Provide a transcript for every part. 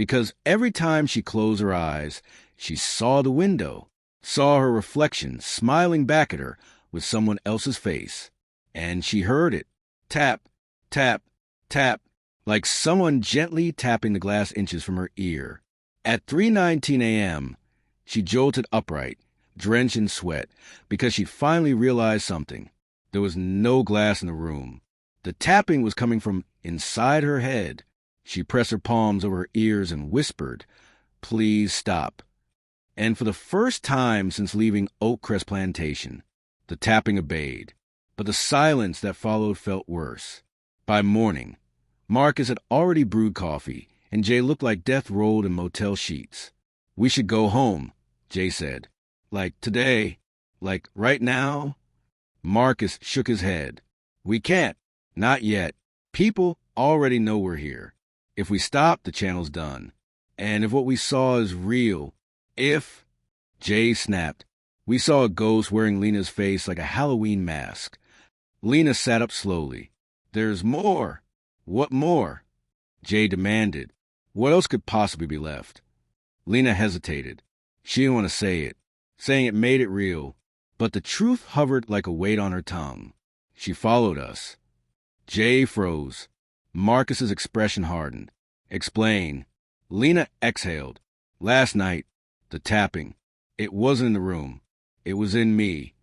because every time she closed her eyes, she saw the window, saw her reflection smiling back at her with someone else's face. And she heard it. Tap, tap, tap, like someone gently tapping the glass inches from her ear. At 3:19 a.m., she jolted upright, drenched in sweat, because she'd finally realized something. There was no glass in the room. The tapping was coming from inside her head. She pressed her palms over her ears and whispered, "Please stop." And for the first time since leaving Oakcrest Plantation, the tapping obeyed. But the silence that followed felt worse. By morning, Marcus had already brewed coffee, and Jay looked like death rolled in motel sheets. "We should go home," Jay said. "Like today? Like right now?" Marcus shook his head. "We can't. Not yet. People already know we're here. If we stop, the channel's done. And if what we saw is real, if..." Jay snapped. "We saw a ghost wearing Lena's face like a Halloween mask." Lena sat up slowly. "There's more." "What more?" Jay demanded. What else could possibly be left? Lena hesitated. She didn't want to say it. Saying it made it real. But the truth hovered like a weight on her tongue. "She followed us." Jay froze. Marcus's expression hardened. "Explain." Lena exhaled. "Last night, the tapping. It wasn't in the room. It was in me."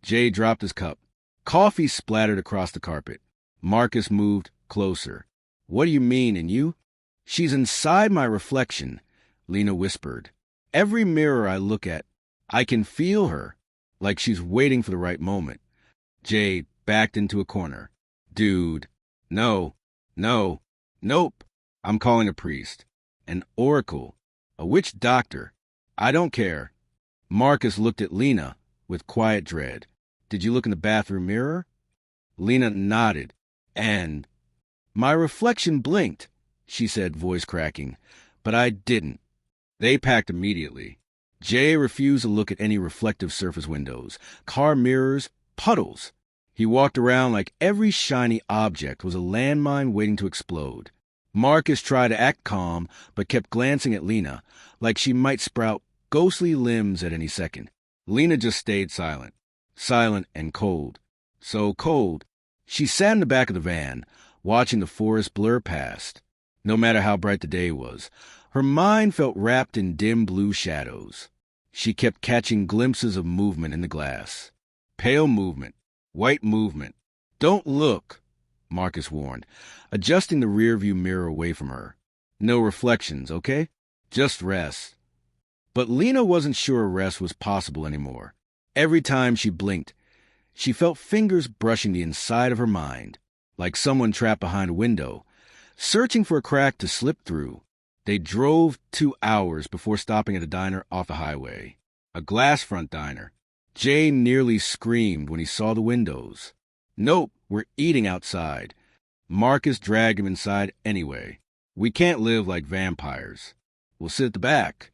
Jay dropped his cup. Coffee splattered across the carpet. Marcus moved closer. "What do you mean, in you?" "She's inside my reflection," Lena whispered. "Every mirror I look at, I can feel her, like she's waiting for the right moment." Jay backed into a corner. "Dude, no, nope. I'm calling a priest. An oracle. A witch doctor. I don't care." Marcus looked at Lena with quiet dread. "Did you look in the bathroom mirror?" Lena nodded. "And..." "My reflection blinked," she said, voice cracking. "But I didn't." They packed immediately. Jay refused to look at any reflective surface windows, car mirrors, puddles. He walked around like every shiny object was a landmine waiting to explode. Marcus tried to act calm, but kept glancing at Lena, like she might sprout ghostly limbs at any second. Lena just stayed silent. Silent and cold. So cold, she sat in the back of the van, watching the forest blur past. No matter how bright the day was, her mind felt wrapped in dim blue shadows. She kept catching glimpses of movement in the glass. Pale movement. White movement. "Don't look," Marcus warned, adjusting the rearview mirror away from her. "No reflections, okay? Just rest." But Lena wasn't sure rest was possible anymore. Every time she blinked, she felt fingers brushing the inside of her mind, like someone trapped behind a window, searching for a crack to slip through. They drove 2 hours before stopping at a diner off the highway. A glass-front diner. Jay nearly screamed when he saw the windows. "Nope, we're eating outside." Marcus dragged him inside anyway. "We can't live like vampires. We'll sit at the back."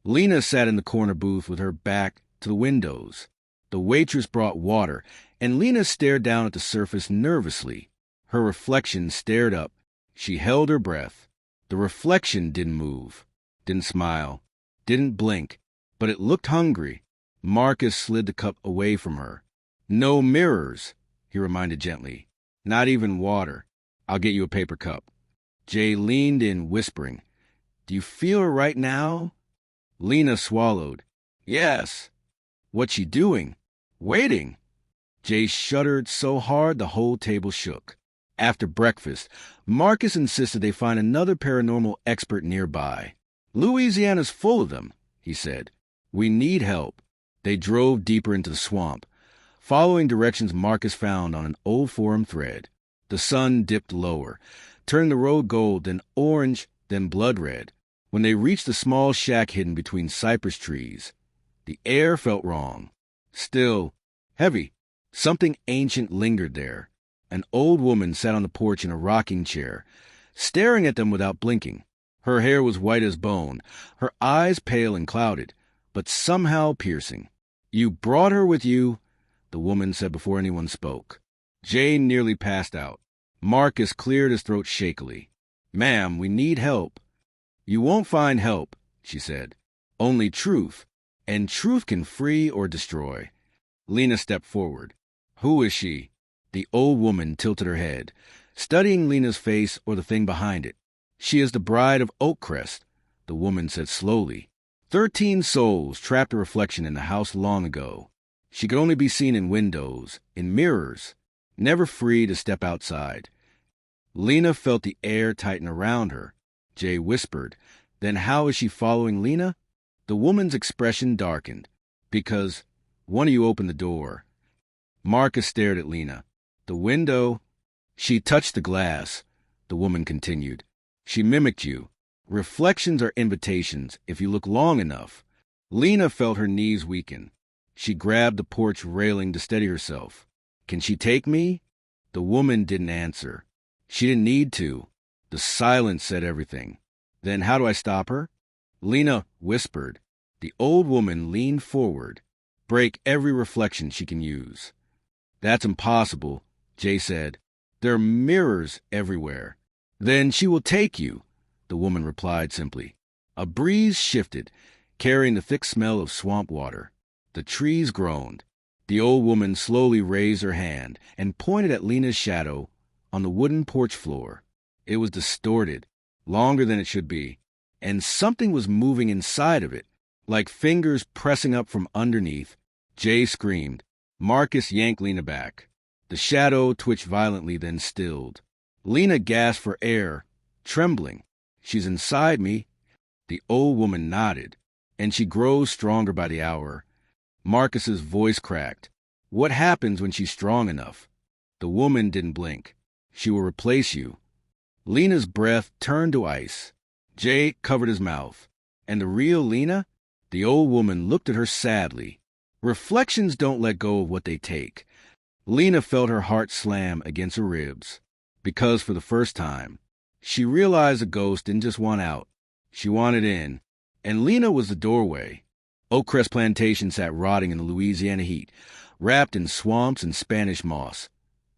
Lena sat in the corner booth with her back to the windows. The waitress brought water, and Lena stared down at the surface nervously. Her reflection stared up. She held her breath. The reflection didn't move, didn't smile, didn't blink, but it looked hungry. Marcus slid the cup away from her. "No mirrors," he reminded gently. "Not even water. I'll get you a paper cup." Jay leaned in, whispering, "Do you feel her right now?" Lena swallowed. "Yes." "What's she doing?" "Waiting." Jay shuddered so hard the whole table shook. After breakfast, Marcus insisted they find another paranormal expert nearby. "Louisiana's full of them," he said. "We need help." They drove deeper into the swamp, following directions Marcus found on an old forum thread. The sun dipped lower, turning the road gold, then orange, then blood red. When they reached the small shack hidden between cypress trees, the air felt wrong. Still, heavy. Something ancient lingered there. An old woman sat on the porch in a rocking chair, staring at them without blinking. Her hair was white as bone, her eyes pale and clouded, but somehow piercing. "You brought her with you," the woman said before anyone spoke. Jane nearly passed out. Marcus cleared his throat shakily. "Ma'am, we need help." You won't find help, she said. Only truth, and truth can free or destroy. Lena stepped forward. Who is she? The old woman tilted her head, studying Lena's face or the thing behind it. She is the bride of Oakcrest, the woman said slowly. 13 souls trapped a reflection in the house long ago. She could only be seen in windows, in mirrors, never free to step outside. Lena felt the air tighten around her. Jay whispered, Then how is she following Lena? The woman's expression darkened. Because one of you opened the door. Marcus stared at Lena. The window. She touched the glass, the woman continued. She mimicked you. Reflections are invitations if you look long enough. Lena felt her knees weaken. She grabbed the porch railing to steady herself. Can she take me? The woman didn't answer. She didn't need to. The silence said everything. Then how do I stop her? Lena whispered. The old woman leaned forward. Break every reflection she can use. That's impossible, Jay said. There are mirrors everywhere. Then she will take you, the woman replied simply. A breeze shifted, carrying the thick smell of swamp water. The trees groaned. The old woman slowly raised her hand and pointed at Lena's shadow on the wooden porch floor. It was distorted, longer than it should be, and something was moving inside of it, like fingers pressing up from underneath. Jay screamed. Marcus yanked Lena back. The shadow twitched violently, then stilled. Lena gasped for air, trembling. She's inside me. The old woman nodded, and she grows stronger by the hour. Marcus's voice cracked. What happens when she's strong enough? The woman didn't blink. She will replace you. Lena's breath turned to ice. Jay covered his mouth. And the real Lena? The old woman looked at her sadly. Reflections don't let go of what they take. Lena felt her heart slam against her ribs. Because for the first time, she realized the ghost didn't just want out. She wanted in. And Lena was the doorway. Oakcrest Plantation sat rotting in the Louisiana heat, wrapped in swamps and Spanish moss,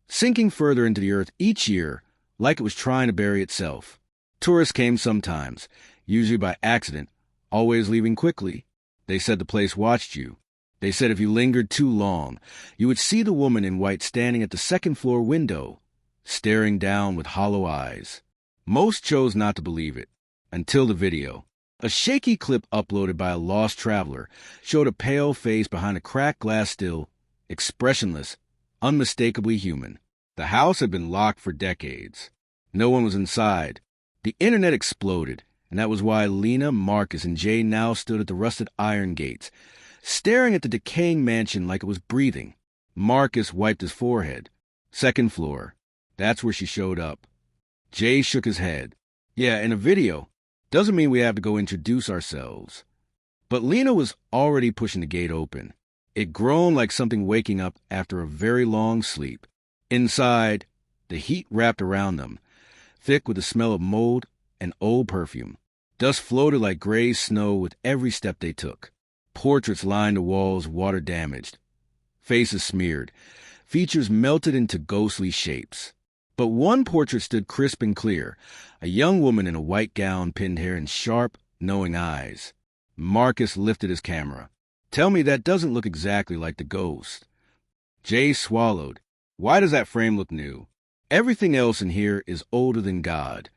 sinking further into the earth each year like it was trying to bury itself. Tourists came sometimes, usually by accident, always leaving quickly. They said the place watched you. They said if you lingered too long, you would see the woman in white standing at the second-floor window, staring down with hollow eyes. Most chose not to believe it, until the video. A shaky clip uploaded by a lost traveler showed a pale face behind a cracked glass still, expressionless, unmistakably human. The house had been locked for decades. No one was inside. The internet exploded, and that was why Lena, Marcus, and Jay now stood at the rusted iron gates, staring at the decaying mansion like it was breathing. Marcus wiped his forehead. Second floor. That's where she showed up. Jay shook his head. Yeah, in a video. Doesn't mean we have to go introduce ourselves. But Lena was already pushing the gate open. It groaned like something waking up after a very long sleep. Inside, the heat wrapped around them, thick with the smell of mold and old perfume. Dust floated like gray snow with every step they took. Portraits lined the walls, water-damaged. Faces smeared. Features melted into ghostly shapes. But one portrait stood crisp and clear, a young woman in a white gown, pinned hair, and sharp, knowing eyes. Marcus lifted his camera. Tell me that doesn't look exactly like the ghost. Jay swallowed. Why does that frame look new? Everything else in here is older than God.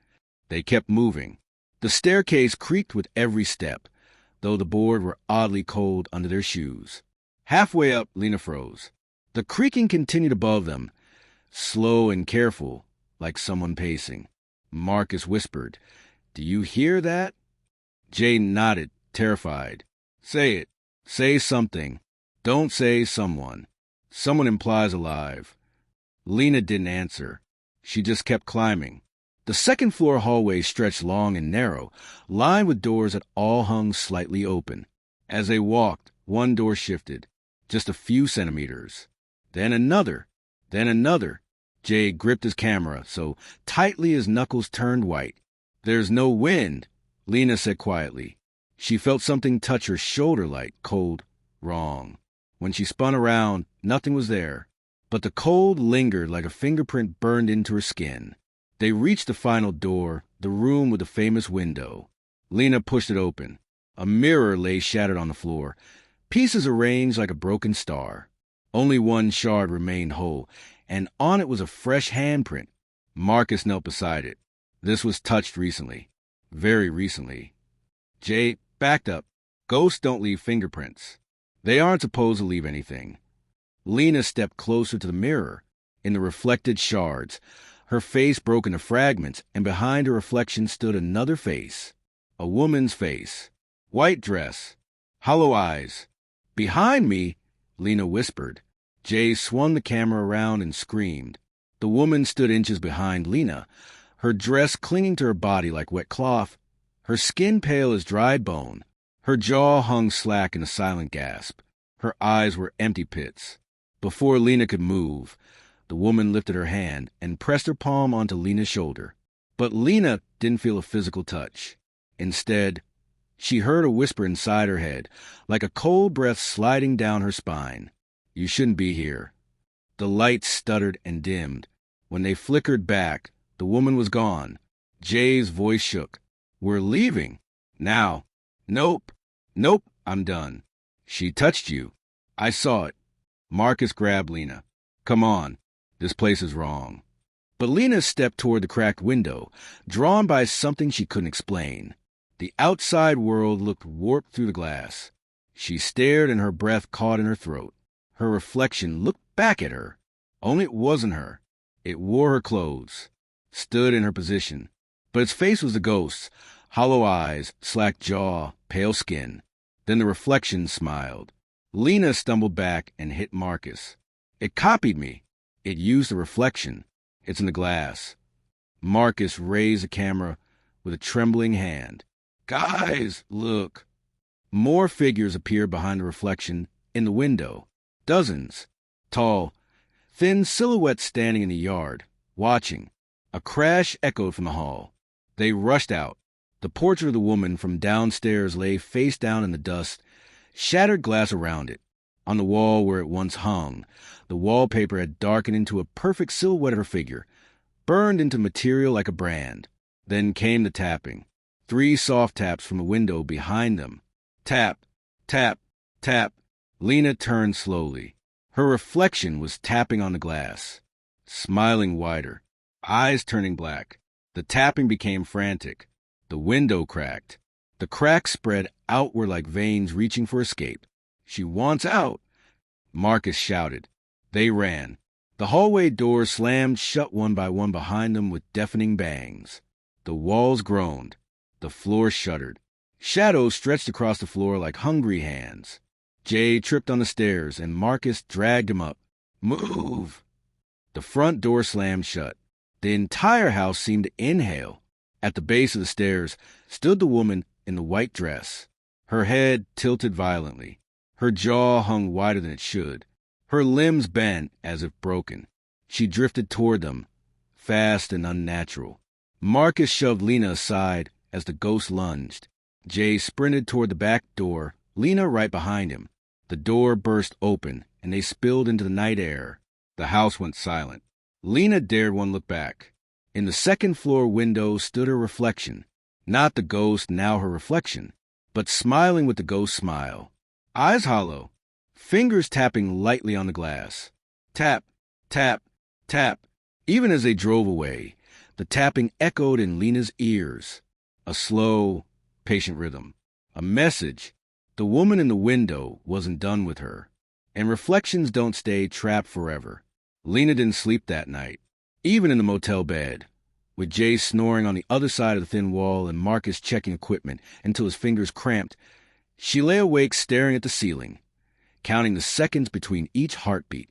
They kept moving. The staircase creaked with every step, though the boards were oddly cold under their shoes. Halfway up, Lena froze. The creaking continued above them, slow and careful, like someone pacing. Marcus whispered, Do you hear that? Jay nodded, terrified. Say it. Say something. Don't say someone. Someone implies alive. Lena didn't answer. She just kept climbing. The second-floor hallway stretched long and narrow, lined with doors that all hung slightly open. As they walked, one door shifted, just a few centimeters. Then another. Then another. Jay gripped his camera so tightly his knuckles turned white. There's no wind, Lena said quietly. She felt something touch her shoulder light, cold, wrong. When she spun around, nothing was there. But the cold lingered like a fingerprint burned into her skin. They reached the final door, the room with the famous window. Lena pushed it open. A mirror lay shattered on the floor, pieces arranged like a broken star. Only one shard remained whole, and on it was a fresh handprint. Marcus knelt beside it. This was touched recently. Very recently. Jay backed up. Ghosts don't leave fingerprints. They aren't supposed to leave anything. Lena stepped closer to the mirror. In the reflected shards, her face broke into fragments, and behind her reflection stood another face. A woman's face. White dress. Hollow eyes. "Behind me," Lena whispered. Jay swung the camera around and screamed. The woman stood inches behind Lena, her dress clinging to her body like wet cloth, her skin pale as dried bone. Her jaw hung slack in a silent gasp. Her eyes were empty pits. Before Lena could move, the woman lifted her hand and pressed her palm onto Lena's shoulder. But Lena didn't feel a physical touch. Instead, she heard a whisper inside her head, like a cold breath sliding down her spine. "You shouldn't be here." The lights stuttered and dimmed. When they flickered back, the woman was gone. Jay's voice shook. "We're leaving. Now." "Nope. Nope, I'm done." "She touched you. I saw it." Marcus grabbed Lena. "Come on. This place is wrong." But Lena stepped toward the cracked window, drawn by something she couldn't explain. The outside world looked warped through the glass. She stared and her breath caught in her throat. Her reflection looked back at her. Only it wasn't her. It wore her clothes, stood in her position. But its face was the ghost's. Hollow eyes, slack jaw, pale skin. Then the reflection smiled. Lena stumbled back and hit Marcus. "It copied me. It used the reflection. It's in the glass." Marcus raised the camera with a trembling hand. "Guys, look." More figures appeared behind the reflection in the window. Dozens. Tall, thin silhouettes standing in the yard, watching. A crash echoed from the hall. They rushed out. The portrait of the woman from downstairs lay face down in the dust, shattered glass around it. On the wall where it once hung, the wallpaper had darkened into a perfect silhouette of her figure, burned into material like a brand. Then came the tapping. 3 soft taps from the window behind them. Tap, tap, tap. Lena turned slowly. Her reflection was tapping on the glass, smiling wider, eyes turning black. The tapping became frantic. The window cracked. The cracks spread outward like veins reaching for escape. "She wants out!" Marcus shouted. They ran. The hallway doors slammed shut one by one behind them with deafening bangs. The walls groaned. The floor shuddered. Shadows stretched across the floor like hungry hands. Jay tripped on the stairs, and Marcus dragged him up. "Move!" The front door slammed shut. The entire house seemed to inhale. At the base of the stairs stood the woman in the white dress. Her head tilted violently. Her jaw hung wider than it should. Her limbs bent as if broken. She drifted toward them, fast and unnatural. Marcus shoved Lena aside as the ghost lunged. Jay sprinted toward the back door, Lena right behind him. The door burst open, and they spilled into the night air. The house went silent. Lena dared one look back. In the second-floor window stood her reflection. Not the ghost, now her reflection, but smiling with the ghost's smile. Eyes hollow, fingers tapping lightly on the glass. Tap, tap, tap. Even as they drove away, the tapping echoed in Lena's ears. A slow, patient rhythm. A message. The woman in the window wasn't done with her. And reflections don't stay trapped forever. Lena didn't sleep that night, even in the motel bed, with Jay snoring on the other side of the thin wall and Marcus checking equipment until his fingers cramped. She lay awake staring at the ceiling, counting the seconds between each heartbeat.